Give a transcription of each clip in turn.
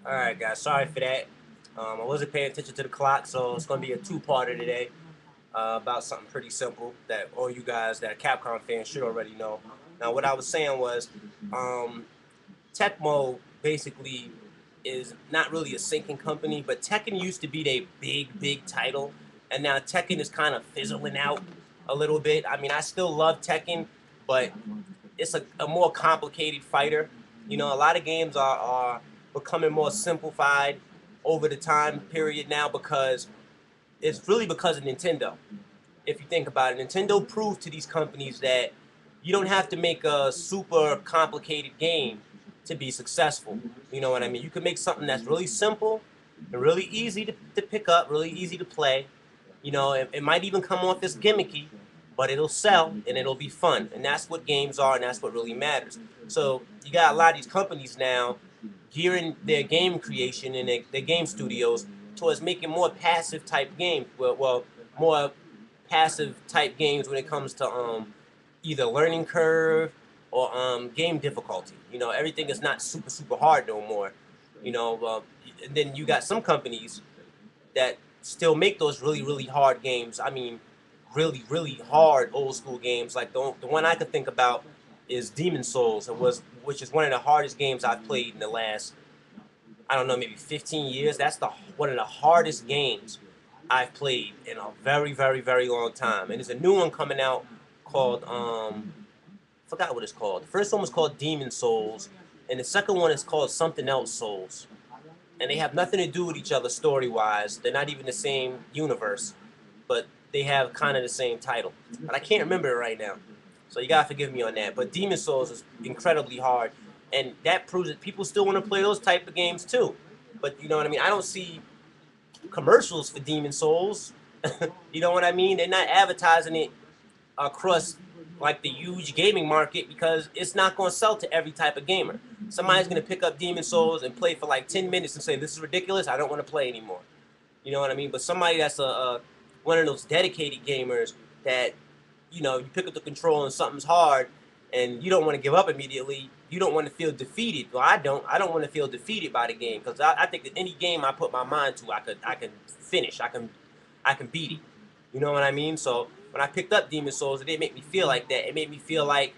Alright guys, sorry for that. I wasn't paying attention to the clock, so it's going to be a two-parter today about something pretty simple that all you guys that are Capcom fans should already know. Now, what I was saying was um, Tecmo basically is not really a sinking company, but Tekken used to be their big title, and now Tekken is kind of fizzling out a little bit. I mean, I still love Tekken, but it's a more complicated fighter. You know, a lot of games are becoming more simplified over the time period now because it's really because of Nintendo. If you think about it, Nintendo proved to these companies that you don't have to make a super complicated game to be successful. You know what I mean? You can make something that's really simple and really easy to pick up, really easy to play. You know, it might even come off as gimmicky, but it'll sell and it'll be fun. And that's what games are, and that's what really matters. So you got a lot of these companies now gearing their game creation and their game studios towards making more passive type games. Well, more passive type games when it comes to either learning curve or game difficulty. You know, everything is not super hard no more. You know, and then you got some companies that still make those really hard games. I mean, really hard old school games. Like the one I could think about is Demon Souls. Which is one of the hardest games I've played in the last, I don't know, maybe 15 years. That's the one of the hardest games I've played in a very long time. And there's a new one coming out called forgot what it's called. The first one was called Demon Souls, and the second one is called something else Souls. And they have nothing to do with each other story wise. They're not even the same universe, but they have kind of the same title. But I can't remember it right now. So you gotta forgive me on that. But Demon Souls is incredibly hard, and that proves that people still want to play those type of games too. But you know what I mean? I don't see commercials for Demon Souls. You know what I mean? They're not advertising it across like the huge gaming market because it's not going to sell to every type of gamer. Somebody's going to pick up Demon Souls and play for like 10 minutes and say, "This is ridiculous. I don't want to play anymore." You know what I mean? But somebody that's a one of those dedicated gamers that, you know, you pick up the control and something's hard and you don't want to give up immediately. You don't want to feel defeated. Well, I don't. I don't want to feel defeated by the game because I think that any game I put my mind to, I can finish. I can beat it. You know what I mean? So when I picked up Demon Souls, it didn't make me feel like that. It made me feel like,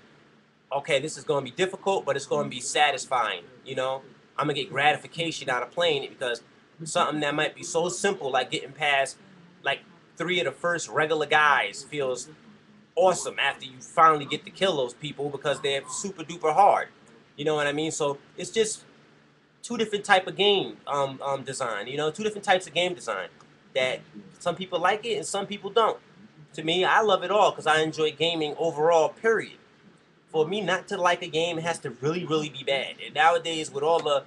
okay, this is going to be difficult, but it's going to be satisfying. You know, I'm gonna get gratification out of playing it because something that might be so simple, like getting past like three of the first regular guys, feels awesome after you finally get to kill those people because they're super duper hard. You know what I mean? So it's just two different type of game design. You know, two different types of game design that some people like it and some people don't. To me, I love it all because I enjoy gaming overall. Period. For me, not to like a game, it has to really be bad. And nowadays, with all the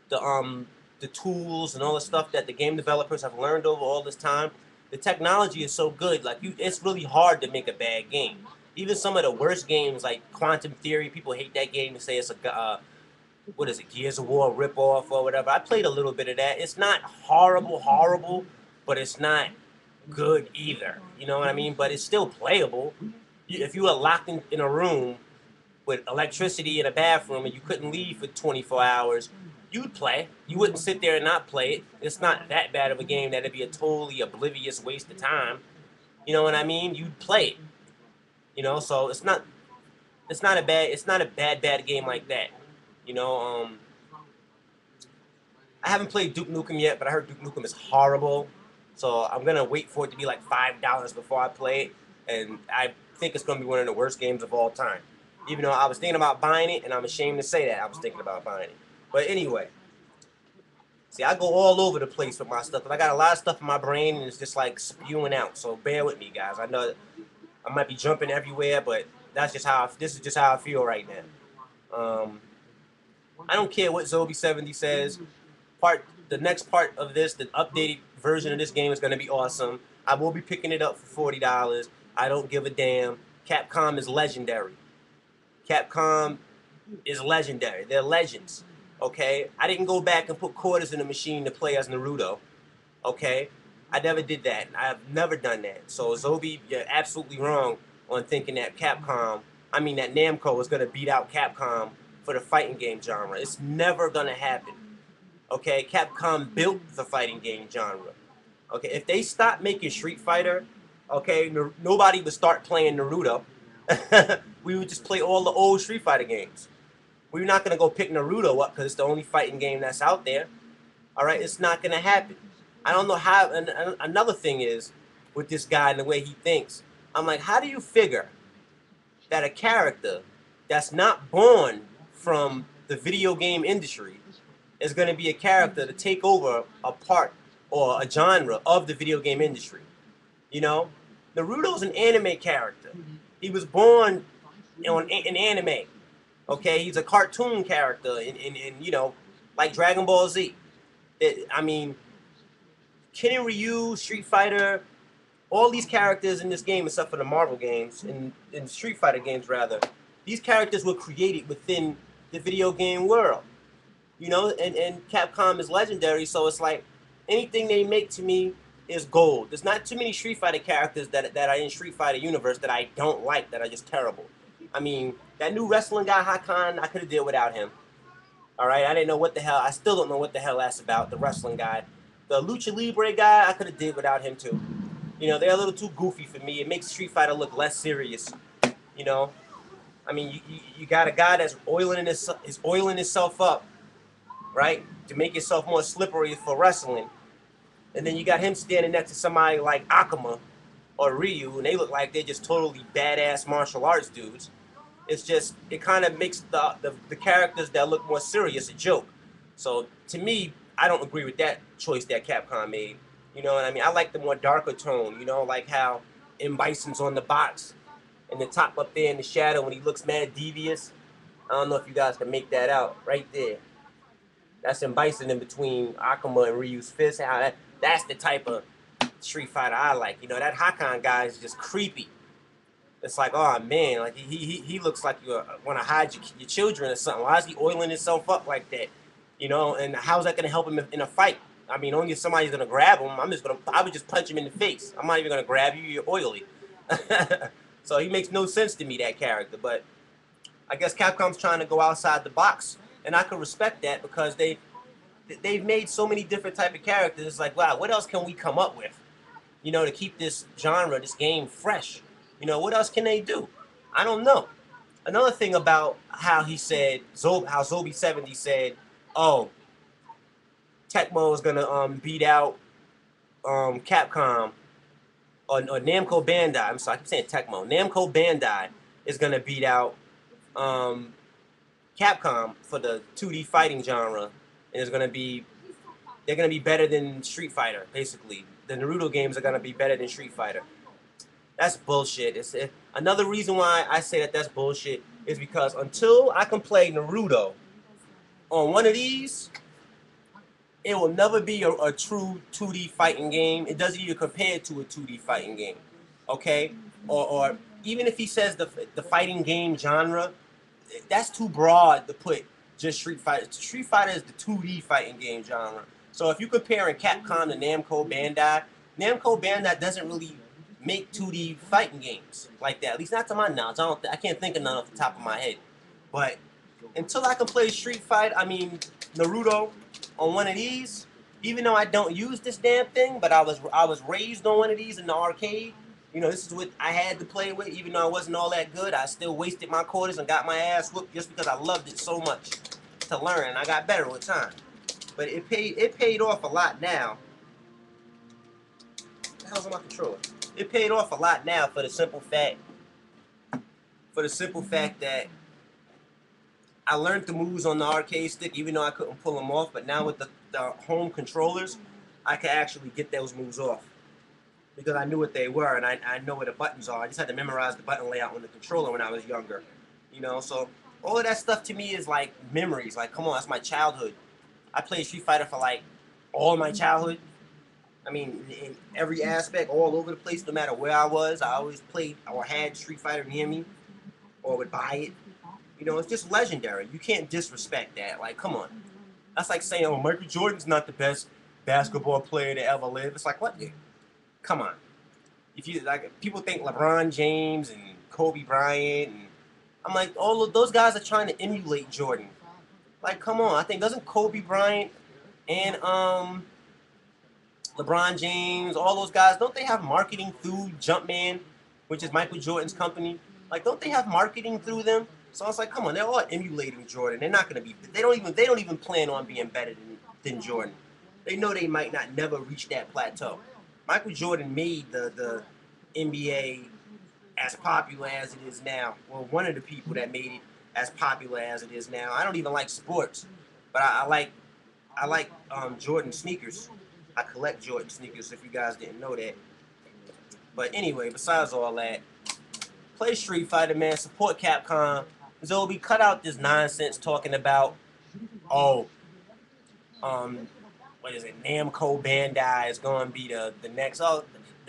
the tools and all the stuff that the game developers have learned over all this time, the technology is so good. Like it's really hard to make a bad game. Even some of the worst games, like Quantum Theory, people hate that game and say it's a what is it, Gears of War ripoff or whatever. I played a little bit of that. It's not horrible, but it's not good either. You know what I mean? But it's still playable. If you were locked in a room with electricity in a bathroom and you couldn't leave for 24 hours, you'd play. You wouldn't sit there and not play it. It's not that bad of a game that it'd be a totally oblivious waste of time. You know what I mean? You'd play it. You know, so it's not a bad game like that. You know, I haven't played Duke Nukem yet, but I heard Duke Nukem is horrible. So I'm gonna wait for it to be like $5 before I play it, and I think it's gonna be one of the worst games of all time. Even though I was thinking about buying it, and I'm ashamed to say that I was thinking about buying it. But anyway, see, I go all over the place with my stuff, but I got a lot of stuff in my brain, and it's just like spewing out. So bear with me, guys. I know I might be jumping everywhere, but this is just how I feel right now. I don't care what Zobi70 says. The next part of this, the updated version of this game is going to be awesome. I will be picking it up for $40. I don't give a damn. Capcom is legendary. Capcom is legendary. They're legends. Okay? I didn't go back and put quarters in the machine to play as Naruto. Okay? I never did that. I've never done that. So Zobi, you're absolutely wrong on thinking that that Namco is going to beat out Capcom for the fighting game genre. It's never going to happen. Okay, Capcom built the fighting game genre. Okay, if they stopped making Street Fighter, okay, nobody would start playing Naruto. We would just play all the old Street Fighter games. We're not gonna go pick Naruto up because it's the only fighting game that's out there. All right, it's not gonna happen. I don't know how. And another thing is with this guy and the way he thinks. I'm like, how do you figure that a character that's not born from the video game industry is going to be a character to take over a part or a genre of the video game industry? You know, Naruto's an anime character. He was born in anime. Okay, he's a cartoon character in you know, like Dragon Ball Z. I mean, Ken and Ryu, Street Fighter, all these characters in this game, except for the Marvel games, in Street Fighter games rather, these characters were created within the video game world. You know, and Capcom is legendary, so it's like anything they make to me is gold. There's not too many Street Fighter characters that are in Street Fighter universe that I don't like, that are just terrible. I mean, that new wrestling guy, Hakan, I could have did without him. All right, I didn't know what the hell. I still don't know what the hell that's about. The wrestling guy, the Lucha Libre guy, I could have did without him too. You know, they're a little too goofy for me. It makes Street Fighter look less serious. You know, I mean, you got a guy that's oiling himself up, right, to make himself more slippery for wrestling, and then you got him standing next to somebody like Akuma or Ryu, and they look like they're just totally badass martial arts dudes. It's just, it kind of makes the characters that look more serious a joke. So to me, I don't agree with that choice that Capcom made. You know what I mean? I like the more darker tone. You know, like how M. Bison's on the box and the top up there in the shadow when he looks mad devious. I don't know if you guys can make that out right there. That's M. Bison in between Akuma and Ryu's fist. That's the type of Street Fighter I like. You know, that Hakan guy is just creepy. It's like, oh man, like he looks like you want to hide your children or something. Why is he oiling himself up like that? You know, and how's that going to help him in a fight? I mean, only if somebody's going to grab him. I would just punch him in the face. I'm not even going to grab you. You're oily. So he makes no sense to me, that character. But I guess Capcom's trying to go outside the box, and I can respect that because they've made so many different type of characters. It's like, wow, what else can we come up with? You know, to keep this genre, this game fresh. You know, what else can they do? I don't know. Another thing about how he said, how Zobi70 said, oh, Tecmo is gonna beat out Capcom or Namco Bandai. I'm sorry, I keep saying Tecmo. Namco Bandai is gonna beat out Capcom for the 2D fighting genre, and they're gonna be better than Street Fighter. Basically, the Naruto games are gonna be better than Street Fighter. That's bullshit. Another reason why I say that that's bullshit is because until I can play Naruto on one of these, it will never be a true 2D fighting game. It doesn't even compare to a 2D fighting game, okay? Or even if he says the fighting game genre, that's too broad to put just Street Fighter. Street Fighter is the 2D fighting game genre. So if you're comparing Capcom to Namco Bandai doesn't really make 2D fighting games like that. At least not to my knowledge. I can't think of none off the top of my head. But until I can play Naruto on one of these, even though I don't use this damn thing, but I was raised on one of these in the arcade. You know, this is what I had to play with. Even though I wasn't all that good, I still wasted my quarters and got my ass whooped just because I loved it so much to learn, and I got better with time. But it paid off a lot now. What the hell's on my controller? It paid off a lot now for the simple fact that I learned the moves on the arcade stick, even though I couldn't pull them off. But now with the home controllers, I can actually get those moves off because I knew what they were and I know where the buttons are. I just had to memorize the button layout on the controller when I was younger, you know. So all of that stuff to me is like memories. Like, come on, that's my childhood. I played Street Fighter for like all my childhood. I mean, in every aspect, all over the place, no matter where I was, I always played or had Street Fighter near me or would buy it. You know, it's just legendary. You can't disrespect that. Like, come on. That's like saying, oh, Michael Jordan's not the best basketball player to ever live. It's like, what? Come on. If you like, people think LeBron James and Kobe Bryant, and I'm like, all of those guys are trying to emulate Jordan. Like, come on. I think doesn't Kobe Bryant and LeBron James, all those guys, don't they have marketing through Jumpman, which is Michael Jordan's company? Like, don't they have marketing through them? So I was like, come on, they're all emulating Jordan. They're not gonna be. They don't even plan on being better than Jordan. They know they might not never reach that plateau. Michael Jordan made the NBA as popular as it is now. Well, one of the people that made it as popular as it is now. I don't even like sports, but I like Jordan sneakers. I collect Jordan sneakers. If you guys didn't know that. But anyway, besides all that, play Street Fighter, man. Support Capcom. Zoe, cut out this nonsense talking about, oh, um, what is it? Namco Bandai is going to be the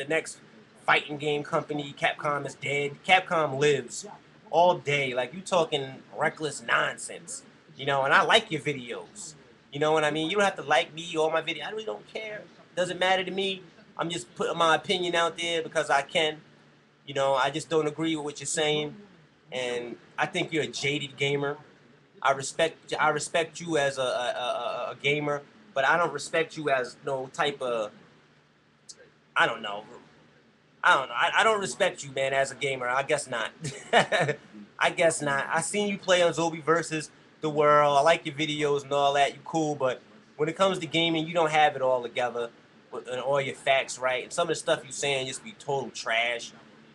next fighting game company. Capcom is dead. Capcom lives all day. Like, you talking reckless nonsense, you know. And I like your videos. You know what I mean? You don't have to like me or my video. I really don't care. Doesn't matter to me. I'm just putting my opinion out there because I can. You know, I just don't agree with what you're saying, and I think you're a jaded gamer. I respect you as a gamer, but I don't respect you as no type of, I don't know. I don't know. I don't respect you, man, as a gamer. I guess not. I guess not. I seen you play on Zombie versus the world. I like your videos and all that. You cool, but when it comes to gaming, you don't have it all together and all your facts right. And some of the stuff you saying just be total trash.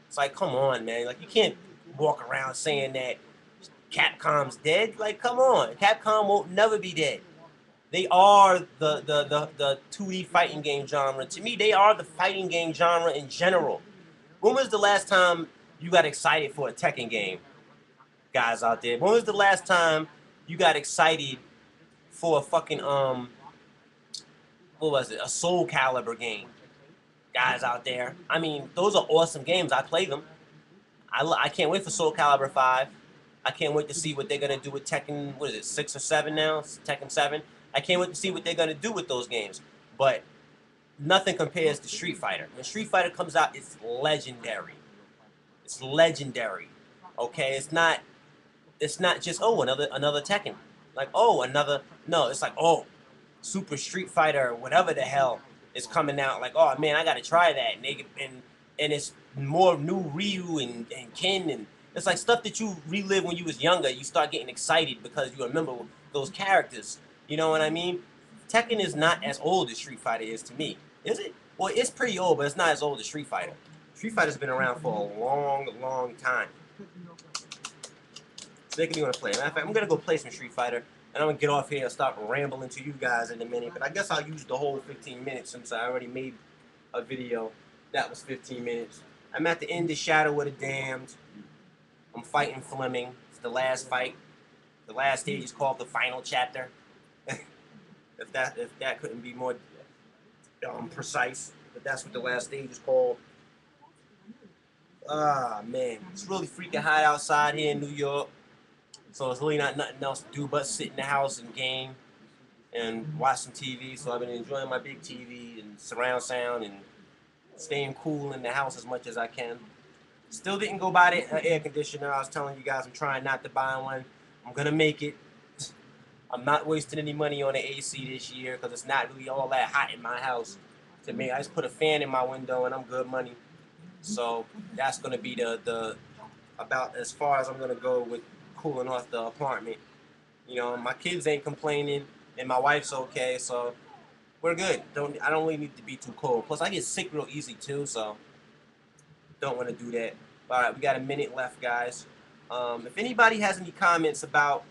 It's like, come on, man. Like, you can't walk around saying that Capcom's dead. Like, come on. Capcom won't never be dead. They are the 2D fighting game genre. To me, they are the fighting game genre in general. When was the last time you got excited for a Tekken game, guys out there? When was the last time you got excited for a fucking what was it? A Soul Calibur game, guys out there? I mean, those are awesome games. I play them. I can't wait for Soul Calibur 5. I can't wait to see what they're gonna do with Tekken. What is it, 6 or 7 now? Tekken 7. I can't wait to see what they're gonna do with those games. But nothing compares to Street Fighter. When Street Fighter comes out, it's legendary. It's legendary. Okay, it's not. It's not just, oh, another Tekken. Like, oh, another. No, it's like, oh, Super Street Fighter, whatever the hell is coming out. Like, oh man, I gotta try that. And it's more new Ryu and Ken, and it's like stuff that you relive when you was younger. You start getting excited because you remember those characters. You know what I mean? Tekken is not as old as Street Fighter is to me. Is it? Well, it's pretty old, but it's not as old as Street Fighter. Street Fighter's been around for a long, long time. So they can be on a play. Matter of fact, I'm gonna go play some Street Fighter, and I'm gonna get off here and start rambling to you guys in a minute. But I guess I'll use the whole 15 minutes since I already made a video that was 15 minutes. I'm at the end of Shadow of the Damned. I'm fighting Fleming. It's the last fight. The last stage is called the final chapter. if that couldn't be more precise, but that's what the last stage is called. Ah man, it's really freaking hot outside here in New York. So it's really not nothing else to do but sit in the house and game and watch some TV. So I've been enjoying my big TV and surround sound and staying cool in the house as much as I can. Still didn't go buy the air conditioner. I was telling you guys I'm trying not to buy one. I'm gonna make it. I'm not wasting any money on the AC this year because it's not really all that hot in my house. To me, I just put a fan in my window and I'm good money. So that's gonna be the about as far as I'm gonna go with cooling off the apartment. You know, my kids ain't complaining and my wife's okay, so we're good. I don't really need to be too cold. Plus, I get sick real easy too, so don't want to do that. All right, we got a minute left, guys. If anybody has any comments about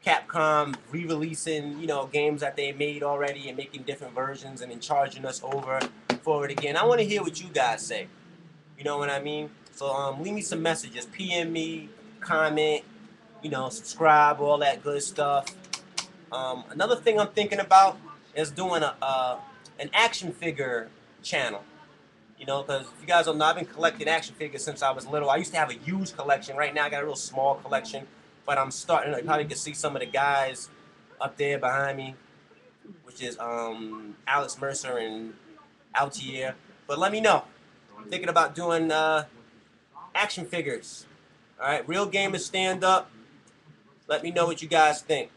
Capcom re-releasing, you know, games that they made already and making different versions and then charging us over for it again, I want to hear what you guys say. You know what I mean? So leave me some messages. PM me, comment, you know, subscribe, all that good stuff. Another thing I'm thinking about is doing an action figure channel. You know, because if you guys don't know, I've been collecting action figures since I was little. I used to have a huge collection. Right now I got a real small collection. But I'm starting, you probably can see some of the guys up there behind me, which is Alex Mercer and Altier. But let me know. I'm thinking about doing action figures. All right, real gamers stand up. Let me know what you guys think.